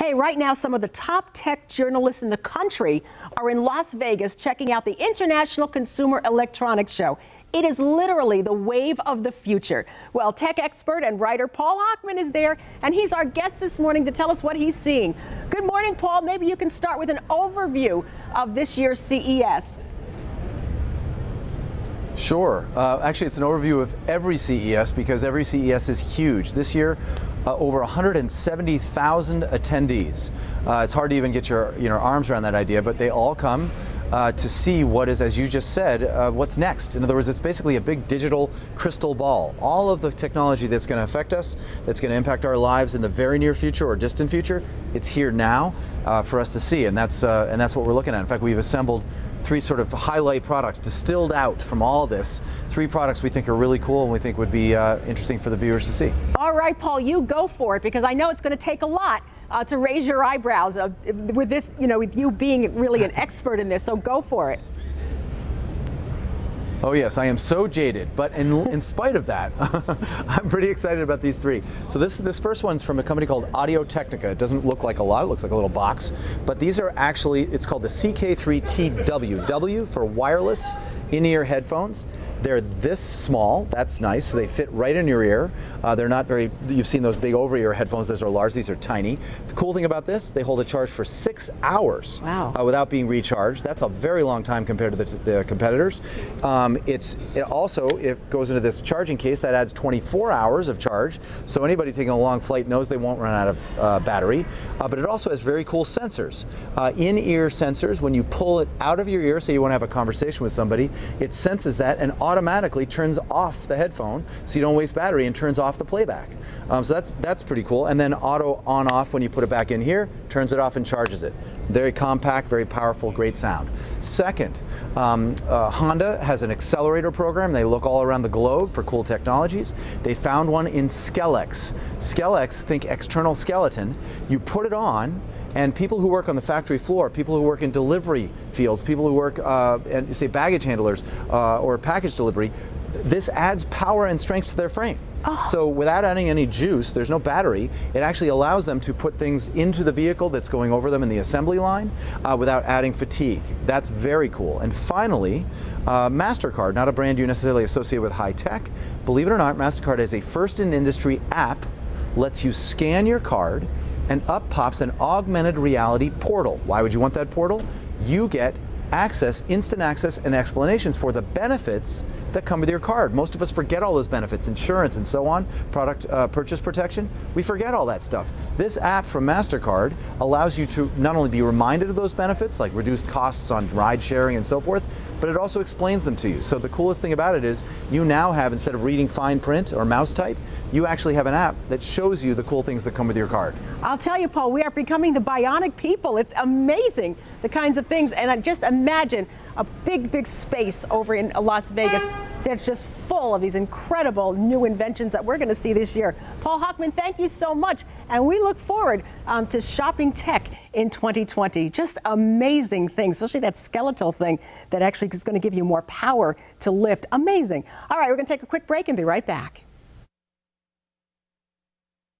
Hey, right now, some of the top tech journalists in the country are in Las Vegas checking out the International Consumer Electronics Show. It is literally the wave of the future. Well, tech expert and writer Paul Hochman is there, and he's our guest this morning to tell us what he's seeing. Good morning, Paul. Maybe you can start with an overview of this year's CES. Sure. Actually, it's an overview of every CES because every CES is huge. This year, over 170,000 attendees. It's hard to even get your arms around that idea, but they all come to see what is, as you just said, what's next. In other words, it's basically a big digital crystal ball. All of the technology that's going to affect us, that's going to impact our lives in the very near future or distant future, it's here now for us to see, and that's what we're looking at. In fact, we've assembled three sort of highlight products distilled out from all this. Three products we think are really cool and we think would be interesting for the viewers to see. All right, Paul, you go for it, because I know it's going to take a lot to raise your eyebrows with this, with you being really an expert in this, so go for it. Oh yes, I am so jaded, but in spite of that, I'm pretty excited about these three. So this first one's from a company called AudioTechnica. It doesn't look like a lot, it looks like a little box, but these are actually, it's called the CK3TW, W for wireless in-ear headphones. They're this small, that's nice, so they fit right in your ear. They're not very, you've seen those big over-ear headphones, those are large, these are tiny. The cool thing about this, they hold a charge for 6 hours. Wow. Without being recharged. That's a very long time compared to the competitors. It also goes into this charging case that adds 24 hours of charge, so anybody taking a long flight knows they won't run out of battery. But it also has very cool sensors. In-ear sensors, when you pull it out of your ear, say you want to have a conversation with somebody, it senses that and automatically turns off the headphone so you don't waste battery and turns off the playback. So that's pretty cool. And then auto on-off when you put it back in here, turns it off and charges it. Very compact, very powerful, great sound. Second, Honda has an accelerator program. They look all around the globe for cool technologies. They found one in Skelex. Skelex, think external skeleton. You put it on, and people who work on the factory floor, people who work in delivery fields, people who work, and say baggage handlers or package delivery, this adds power and strength to their frame. Oh. So without adding any juice, there's no battery, it actually allows them to put things into the vehicle that's going over them in the assembly line without adding fatigue. That's very cool. And finally, MasterCard, not a brand you necessarily associate with high tech. Believe it or not, MasterCard is a first-in-industry app, lets you scan your card, and up pops an augmented reality portal. Why would you want that portal? You get access, instant access, and explanations for the benefits that come with your card. Most of us forget all those benefits, insurance and so on, product purchase protection. We forget all that stuff. This app from MasterCard allows you to not only be reminded of those benefits, like reduced costs on ride sharing and so forth, but it also explains them to you. So the coolest thing about it is you now have, instead of reading fine print or mouse type, you actually have an app that shows you the cool things that come with your card. I'll tell you, Paul, we are becoming the bionic people. It's amazing, the kinds of things. And I just imagine a big, big space over in Las Vegas that's just full of these incredible new inventions that we're going to see this year. Paul Hochman, thank you so much. And we look forward to shopping tech in 2020. Just amazing things, especially that skeletal thing that actually is going to give you more power to lift. Amazing. All right, we're going to take a quick break and be right back.